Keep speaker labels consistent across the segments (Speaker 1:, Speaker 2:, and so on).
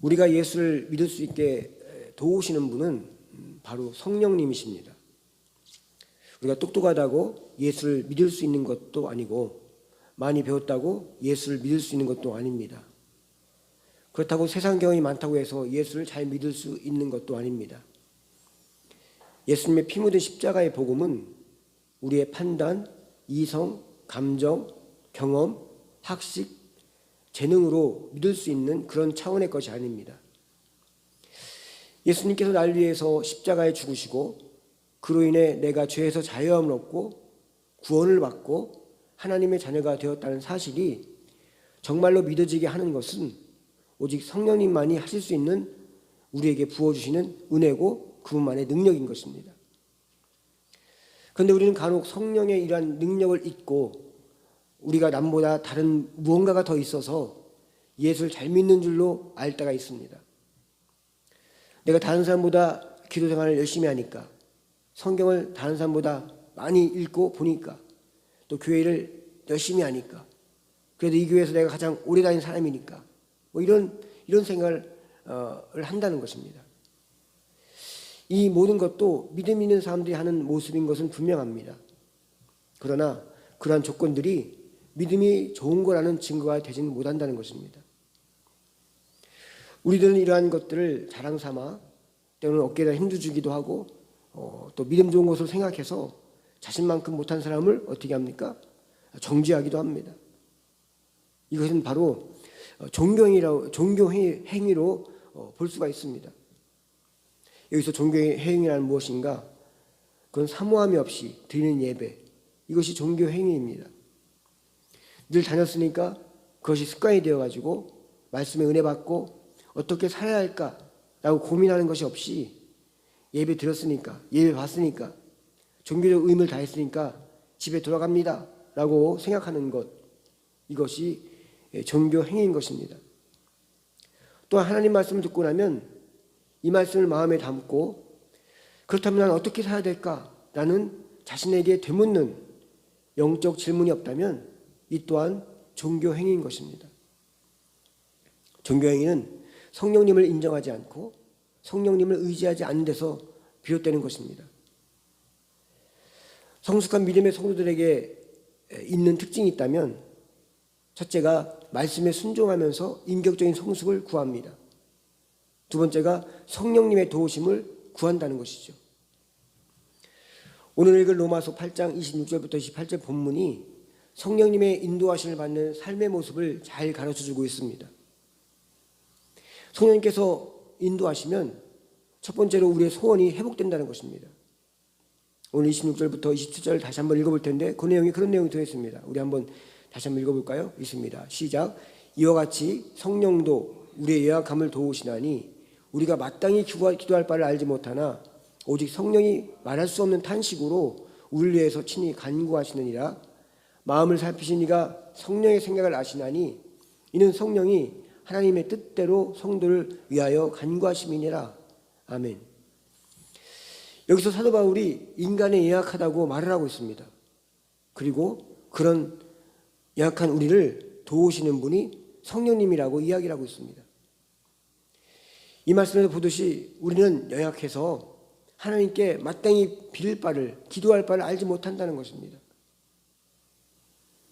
Speaker 1: 우리가 예수를 믿을 수 있게 도우시는 분은 바로 성령님이십니다. 우리가 똑똑하다고 예수를 믿을 수 있는 것도 아니고 많이 배웠다고 예수를 믿을 수 있는 것도 아닙니다. 그렇다고 세상 경험이 많다고 해서 예수를 잘 믿을 수 있는 것도 아닙니다. 예수님의 피 묻은 십자가의 복음은 우리의 판단, 이성, 감정, 경험, 학식, 재능으로 믿을 수 있는 그런 차원의 것이 아닙니다. 예수님께서 날 위해서 십자가에 죽으시고 그로 인해 내가 죄에서 자유함을 얻고 구원을 받고 하나님의 자녀가 되었다는 사실이 정말로 믿어지게 하는 것은 오직 성령님만이 하실 수 있는 우리에게 부어주시는 은혜고 그분만의 능력인 것입니다. 그런데 우리는 간혹 성령의 이러한 능력을 잊고 우리가 남보다 다른 무언가가 더 있어서 예수를 잘 믿는 줄로 알 때가 있습니다. 내가 다른 사람보다 기도 생활을 열심히 하니까, 성경을 다른 사람보다 많이 읽고 보니까, 또 교회를 열심히 하니까, 그래도 이 교회에서 내가 가장 오래 다닌 사람이니까 이런 생각을 한다는 것입니다. 이 모든 것도 믿음 있는 사람들이 하는 모습인 것은 분명합니다. 그러나 그러한 조건들이 믿음이 좋은 거라는 증거가 되지는 못한다는 것입니다. 우리들은 이러한 것들을 자랑 삼아 때로는 어깨에다 힘도 주기도 하고 또 믿음 좋은 것으로 생각해서 자신만큼 못한 사람을 어떻게 합니까? 정죄하기도 합니다. 이것은 바로 종교 행위로 볼 수가 있습니다. 여기서 종교 행위란 무엇인가? 그건 사모함이 없이 드리는 예배, 이것이 종교 행위입니다. 늘 다녔으니까 그것이 습관이 되어가지고 말씀에 은혜 받고 어떻게 살아야 할까라고 고민하는 것이 없이 예배 드렸으니까, 예배 받으니까, 종교적 의무를 다했으니까 집에 돌아갑니다 라고 생각하는 것, 이것이 종교 행위인 것입니다. 또한 하나님 말씀을 듣고 나면 이 말씀을 마음에 담고 그렇다면 난 어떻게 살아야 될까라는 자신에게 되묻는 영적 질문이 없다면 이 또한 종교 행위인 것입니다. 종교 행위는 성령님을 인정하지 않고 성령님을 의지하지 않는 데서 비롯되는 것입니다. 성숙한 믿음의 성도들에게 있는 특징이 있다면 첫째가 말씀에 순종하면서 인격적인 성숙을 구합니다. 두 번째가 성령님의 도우심을 구한다는 것이죠. 오늘 읽을 로마서 8장 26절부터 28절 본문이 성령님의 인도하심을 받는 삶의 모습을 잘 가르쳐주고 있습니다. 성령님께서 인도하시면 첫 번째로 우리의 소원이 회복된다는 것입니다. 오늘 26절부터 27절 다시 한번 읽어볼 텐데 그 내용이 그런 내용이 되어 있습니다. 우리 한번 다시 한번 읽어볼까요? 있습니다. 시작. 이와 같이 성령도 우리의 연약함을 도우시나니 우리가 마땅히 기도할 바를 알지 못하나 오직 성령이 말할 수 없는 탄식으로 우리를 위해서 친히 간구하시느니라. 마음을 살피신 이가 성령의 생각을 아시나니 이는 성령이 하나님의 뜻대로 성도를 위하여 간구하심이니라. 아멘. 여기서 사도 바울이 인간의 연약하다고 말을 하고 있습니다. 그리고 그런 연약한 우리를 도우시는 분이 성령님이라고 이야기를 하고 있습니다. 이 말씀에서 보듯이 우리는 연약해서 하나님께 마땅히 빌 바를, 기도할 바를 알지 못한다는 것입니다.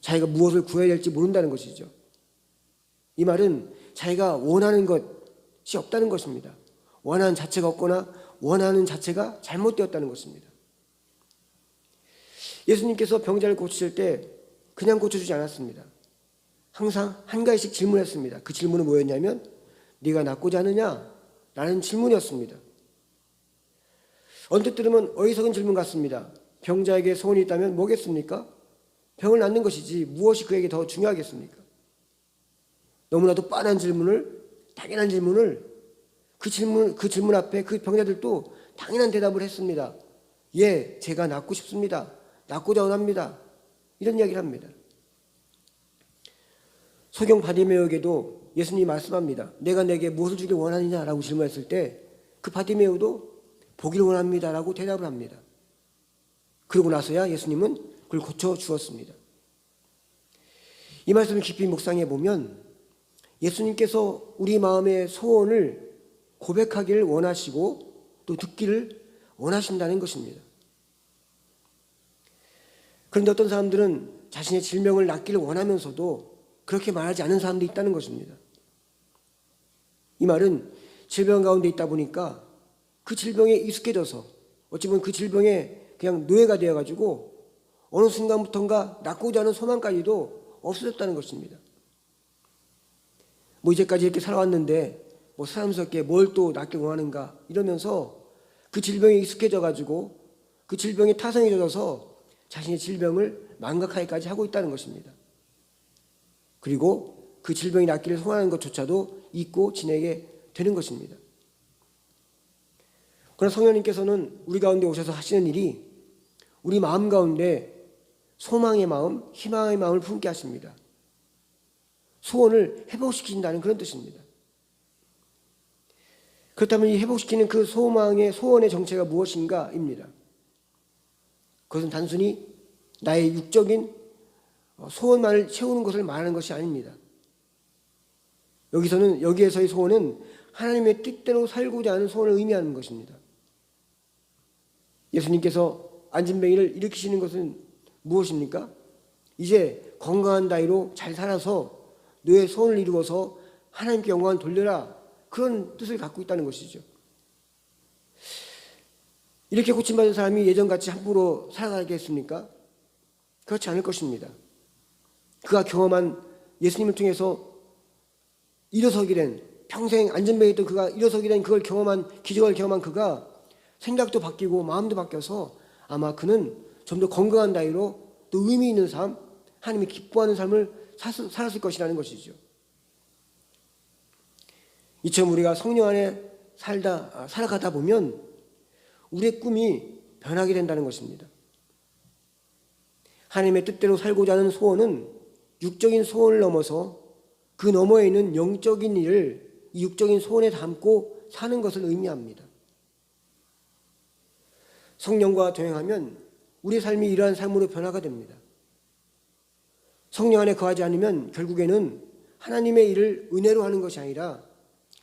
Speaker 1: 자기가 무엇을 구해야 될지 모른다는 것이죠. 이 말은 자기가 원하는 것이 없다는 것입니다. 원하는 자체가 없거나 원하는 자체가 잘못되었다는 것입니다. 예수님께서 병자를 고치실 때 그냥 고쳐주지 않았습니다. 항상 한 가지씩 질문했습니다. 그 질문은 뭐였냐면 네가 낫고자 하느냐? 라는 질문이었습니다. 언뜻 들으면 어리석은 질문 같습니다. 병자에게 소원이 있다면 뭐겠습니까? 병을 낫는 것이지 무엇이 그에게 더 중요하겠습니까? 너무나도 뻔한 질문을, 당연한 질문을 그 질문 앞에 그 병자들도 당연한 대답을 했습니다. 예, 제가 낫고 싶습니다. 낫고자 원합니다. 이런 이야기를 합니다. 소경 바디메오에게도 예수님이 말씀합니다. 내가 내게 무엇을 주길 원하느냐라고 질문했을 때 그 바디메오도 보기를 원합니다라고 대답을 합니다. 그러고 나서야 예수님은 그걸 고쳐 주었습니다. 이 말씀을 깊이 묵상해 보면 예수님께서 우리 마음의 소원을 고백하기를 원하시고 또 듣기를 원하신다는 것입니다. 그런데 어떤 사람들은 자신의 질병을 낫기를 원하면서도 그렇게 말하지 않은 사람도 있다는 것입니다. 이 말은 질병 가운데 있다 보니까 그 질병에 익숙해져서 어찌 보면 그 질병에 그냥 노예가 되어가지고 어느 순간부터인가 낫고자 하는 소망까지도 없어졌다는 것입니다. 이제까지 이렇게 살아왔는데 사람스럽게 뭘 또 낫길 원하는가 이러면서 그 질병에 익숙해져가지고 그 질병에 타성이 젖어서 자신의 질병을 망각하기까지 하고 있다는 것입니다. 그리고 그 질병이 낫기를 소원하는 것조차도 잊고 지내게 되는 것입니다. 그러나 성령님께서는 우리 가운데 오셔서 하시는 일이 우리 마음 가운데 소망의 마음, 희망의 마음을 품게 하십니다. 소원을 회복시킨다는 그런 뜻입니다. 그렇다면 이 회복시키는 그 소원의 정체가 무엇인가입니다. 그것은 단순히 나의 육적인 소원만을 채우는 것을 말하는 것이 아닙니다. 여기에서의 소원은 하나님의 뜻대로 살고자 하는 소원을 의미하는 것입니다. 예수님께서 안진뱅이를 일으키시는 것은 무엇입니까? 이제 건강한 나이로 잘 살아서 너의 소원을 이루어서 하나님께 영광을 돌려라, 그런 뜻을 갖고 있다는 것이죠. 이렇게 고침받은 사람이 예전같이 함부로 살아가겠습니까? 그렇지 않을 것입니다. 그가 경험한 예수님을 통해서 일어서게 된, 평생 안전뱅이 있던 그가 일어서게 된 그걸 경험한, 기적을 경험한 그가 생각도 바뀌고 마음도 바뀌어서 아마 그는 좀 더 건강한 나이로 또 의미 있는 삶, 하나님이 기뻐하는 삶을 살았을 것이라는 것이죠. 이처럼 우리가 성령 안에 살아가다 보면 우리의 꿈이 변하게 된다는 것입니다. 하나님의 뜻대로 살고자 하는 소원은 육적인 소원을 넘어서 그 너머에 있는 영적인 일을 이 육적인 소원에 담고 사는 것을 의미합니다. 성령과 동행하면 우리 삶이 이러한 삶으로 변화가 됩니다. 성령 안에 거하지 않으면 결국에는 하나님의 일을 은혜로 하는 것이 아니라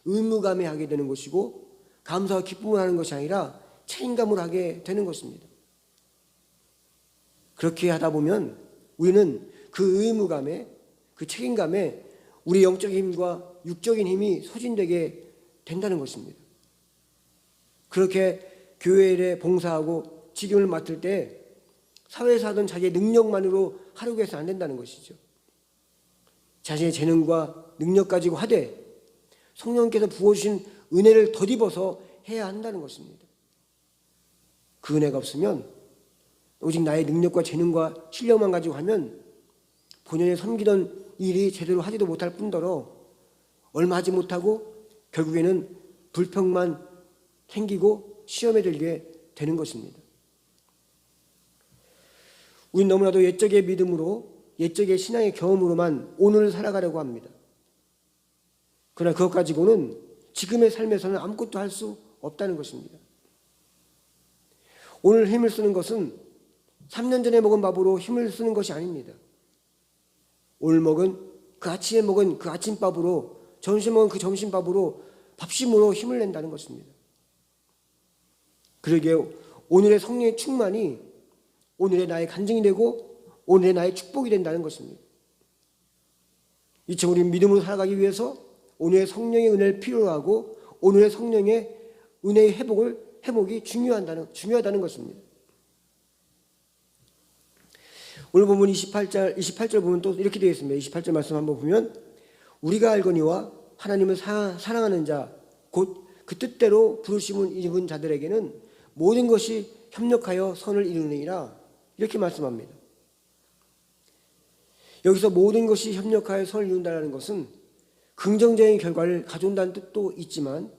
Speaker 1: 의무감에 하게 되는 것이고, 감사와 기쁨을 하는 것이 아니라 책임감으로 하게 되는 것입니다. 그렇게 하다 보면 우리는 그 의무감에, 그 책임감에 우리 영적인 힘과 육적인 힘이 소진되게 된다는 것입니다. 그렇게 교회 일에 봉사하고 직임을 맡을 때 사회에서 하던 자기의 능력만으로 하려고 해서 안 된다는 것이죠. 자신의 재능과 능력 가지고 하되 성령께서 부어주신 은혜를 덧입어서 해야 한다는 것입니다. 그 은혜가 없으면 오직 나의 능력과 재능과 실력만 가지고 하면 본연에 섬기던 일이 제대로 하지도 못할 뿐더러 얼마 하지 못하고 결국에는 불평만 생기고 시험에 들게 되는 것입니다. 우린 너무나도 옛적의 믿음으로, 옛적의 신앙의 경험으로만 오늘을 살아가려고 합니다. 그러나 그것 가지고는 지금의 삶에서는 아무것도 할 수 없다는 것입니다. 오늘 힘을 쓰는 것은 3년 전에 먹은 밥으로 힘을 쓰는 것이 아닙니다. 오늘 먹은 그 아침에 먹은 그 아침밥으로, 점심 먹은 그 점심밥으로, 밥심으로 힘을 낸다는 것입니다. 그러기에 오늘의 성령의 충만이 오늘의 나의 간증이 되고 오늘의 나의 축복이 된다는 것입니다. 이처럼 우리 믿음으로 살아가기 위해서 오늘의 성령의 은혜를 필요로 하고 오늘의 성령의 은혜의 회복이 중요하다는 것입니다. 오늘 본문 28절 보면 또 이렇게 되어 있습니다. 28절 말씀 한번 보면 우리가 알거니와 하나님을 사랑하는 자 곧 그 뜻대로 부르심을 입은 자들에게는 모든 것이 협력하여 선을 이루느니라, 이렇게 말씀합니다. 여기서 모든 것이 협력하여 선을 이룬다는 것은 긍정적인 결과를 가져온다는 뜻도 있지만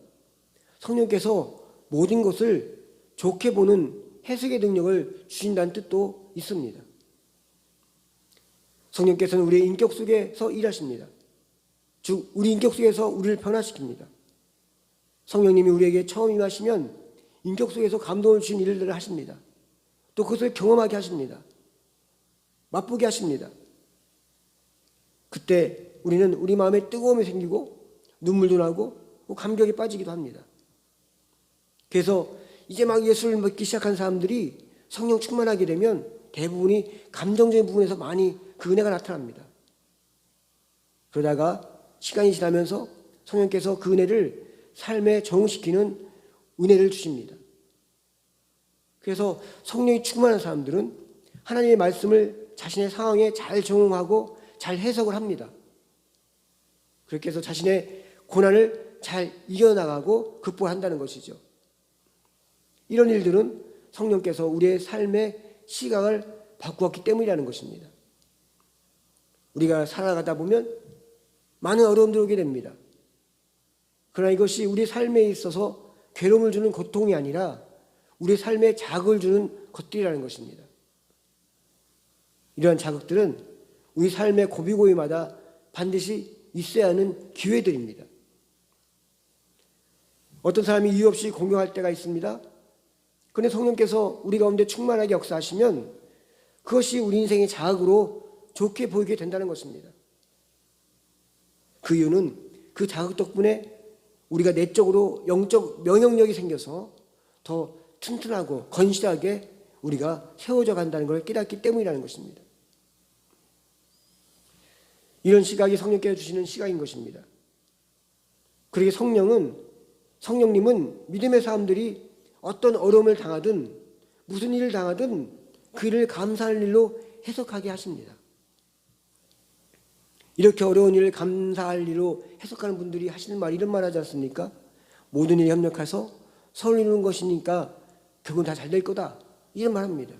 Speaker 1: 성령께서 모든 것을 좋게 보는 해석의 능력을 주신다는 뜻도 있습니다. 성령께서는 우리의 인격 속에서 일하십니다. 즉 우리 인격 속에서 우리를 변화시킵니다. 성령님이 우리에게 처음 임하시면 인격 속에서 감동을 주신 일들을 하십니다. 또 그것을 경험하게 하십니다. 맛보게 하십니다. 그때 우리는 우리 마음에 뜨거움이 생기고 눈물도 나고 감격에 빠지기도 합니다. 그래서 이제 막 예수를 믿기 시작한 사람들이 성령 충만하게 되면 대부분이 감정적인 부분에서 많이 그 은혜가 나타납니다. 그러다가 시간이 지나면서 성령께서 그 은혜를 삶에 적용시키는 은혜를 주십니다. 그래서 성령이 충만한 사람들은 하나님의 말씀을 자신의 상황에 잘 적용하고 잘 해석을 합니다. 그렇게 해서 자신의 고난을 잘 이겨나가고 극복한다는 것이죠. 이런 일들은 성령께서 우리의 삶의 시각을 바꾸었기 때문이라는 것입니다. 우리가 살아가다 보면 많은 어려움들이 오게 됩니다. 그러나 이것이 우리 삶에 있어서 괴로움을 주는 고통이 아니라 우리 삶에 자극을 주는 것들이라는 것입니다. 이러한 자극들은 우리 삶의 고비고비마다 반드시 있어야 하는 기회들입니다. 어떤 사람이 이유 없이 공경할 때가 있습니다. 그런데 성령께서 우리 가운데 충만하게 역사하시면 그것이 우리 인생의 자극으로 좋게 보이게 된다는 것입니다. 그 이유는 그 자극 덕분에 우리가 내적으로 영적 면역력이 생겨서 더 튼튼하고 건실하게 우리가 세워져 간다는 걸 깨닫기 때문이라는 것입니다. 이런 시각이 성령께서 주시는 시각인 것입니다. 그러게 성령님은 믿음의 사람들이 어떤 어려움을 당하든 무슨 일을 당하든 그 일을 감사할 일로 해석하게 하십니다. 이렇게 어려운 일을 감사할 일로 해석하는 분들이 하시는 말, 이런 말 하지 않습니까? 모든 일에 협력해서 선을 이루는 것이니까 결국은 다 잘 될 거다, 이런 말 합니다.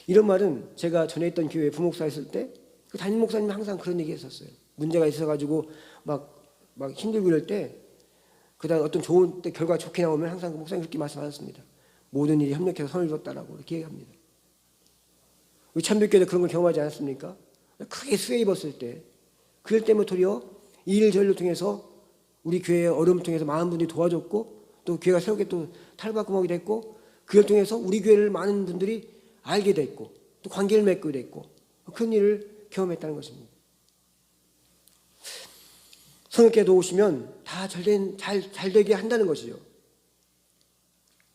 Speaker 1: 이런 말은 제가 전에 있던 교회 부목사 했을 때 그 담임 목사님이 항상 그런 얘기 했었어요. 문제가 있어가지고 막 힘들고 이럴 때, 그다음 어떤 좋은 때 결과가 좋게 나오면 항상 그 목사님 그렇게 말씀하셨습니다. 모든 일이 협력해서 선을 이뤘다라고 이렇게 얘기합니다. 우리 참빛교회도 그런 걸 경험하지 않았습니까? 크게 수해 입었을 때, 그럴 때면 도리어 이 일 저일을 통해서 우리 교회의 어려움을 통해서 많은 분들이 도와줬고, 또 교회가 새롭게 또 탈바꿈하게 됐고, 그걸 통해서 우리 교회를 많은 분들이 알게 됐고, 또 관계를 맺게 됐고, 그런 일을 경험했다는 것입니다. 성령께 도우시면 다 잘 되게 한다는 것이죠.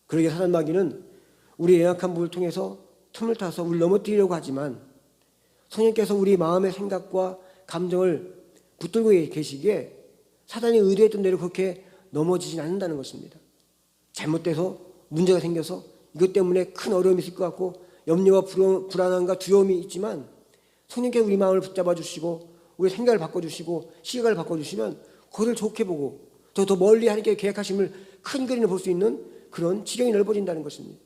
Speaker 1: 그러게 사단 마귀는 우리의 연약한 부분을 통해서 틈을 타서 우리를 넘어뜨리려고 하지만, 성령께서 우리 마음의 생각과 감정을 붙들고 계시기에 사단이 의도했던 대로 그렇게 넘어지진 않는다는 것입니다. 잘못돼서 문제가 생겨서 이것 때문에 큰 어려움이 있을 것 같고 염려와 불안함과 두려움이 있지만, 성령께서 우리 마음을 붙잡아 주시고 우리 생각을 바꿔주시고 시각을 바꿔주시면 그것을 좋게 보고 더 멀리 하나님께 계획하심을 큰 그림을 볼 수 있는 그런 지경이 넓어진다는 것입니다.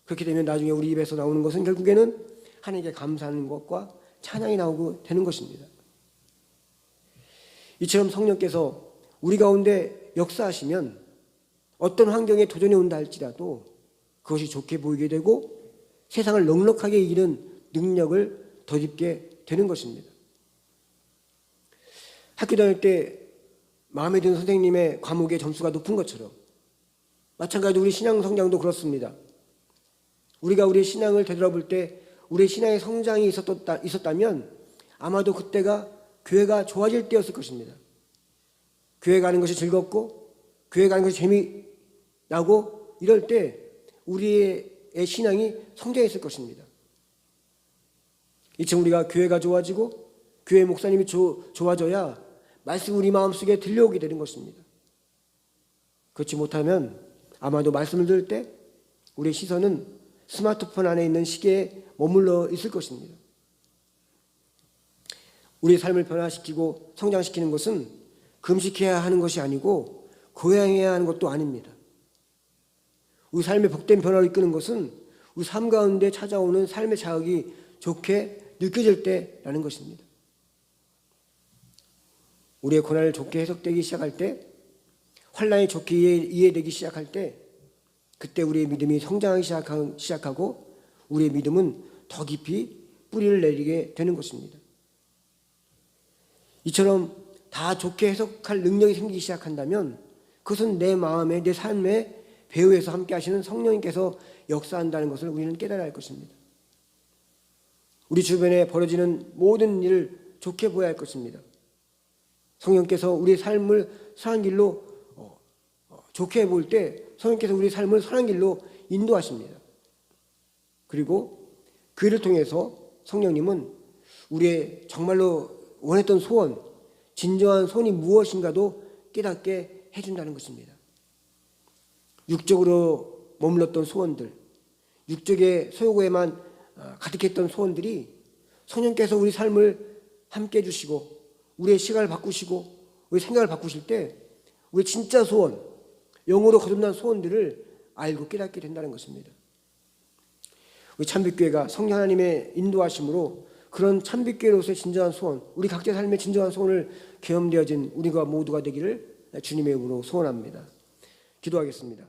Speaker 1: 그렇게 되면 나중에 우리 입에서 나오는 것은 결국에는 하나님께 감사하는 것과 찬양이 나오고 되는 것입니다. 이처럼 성령께서 우리 가운데 역사하시면 어떤 환경에 도전이 온다 할지라도 그것이 좋게 보이게 되고 세상을 넉넉하게 이기는 능력을 덧입게 되는 것입니다. 학교 다닐 때 마음에 드는 선생님의 과목의 점수가 높은 것처럼 마찬가지로 우리 신앙 성장도 그렇습니다. 우리가 우리의 신앙을 되돌아볼 때 우리의 신앙의 성장이 있었다면 아마도 그때가 교회가 좋아질 때였을 것입니다. 교회 가는 것이 즐겁고 교회 가는 것이 재미나고 이럴 때 우리의 신앙이 성장했을 것입니다. 이처럼 우리가 교회가 좋아지고 교회 목사님이 좋아져야 말씀이 우리 마음속에 들려오게 되는 것입니다. 그렇지 못하면 아마도 말씀을 들을 때 우리의 시선은 스마트폰 안에 있는 시계에 머물러 있을 것입니다. 우리의 삶을 변화시키고 성장시키는 것은 금식해야 하는 것이 아니고 고행해야 하는 것도 아닙니다. 우리 삶의 복된 변화를 이끄는 것은 우리 삶 가운데 찾아오는 삶의 자극이 좋게 느껴질 때라는 것입니다. 우리의 고난을 좋게 해석되기 시작할 때, 환난이 좋게 이해되기 시작할 때, 그때 우리의 믿음이 성장하기 시작하고 우리의 믿음은 더 깊이 뿌리를 내리게 되는 것입니다. 이처럼 다 좋게 해석할 능력이 생기기 시작한다면 그것은 내 마음에, 내 삶에 배후에서 함께 하시는 성령님께서 역사한다는 것을 우리는 깨달아야 할 것입니다. 우리 주변에 벌어지는 모든 일을 좋게 보아야 할 것입니다. 성령께서 우리의 삶을 선한 길로 좋게 볼 때 성령께서 우리의 삶을 선한 길로 인도하십니다. 그리고 그 일을 통해서 성령님은 우리의 정말로 원했던 소원, 진정한 소원이 무엇인가도 깨닫게 해준다는 것입니다. 육적으로 머물렀던 소원들, 육적의 소욕에만 가득했던 소원들이 성령께서 우리 삶을 함께 해주시고 우리의 시간을 바꾸시고 우리 생각을 바꾸실 때 우리 진짜 소원, 영으로 거듭난 소원들을 알고 깨닫게 된다는 것입니다. 우리 참빛교회가 성령 하나님의 인도하심으로 그런 참빛교회로서의 진정한 소원, 우리 각자의 삶의 진정한 소원을 경험되어진 우리가 모두가 되기를 주님의 이름으로 소원합니다. 기도하겠습니다.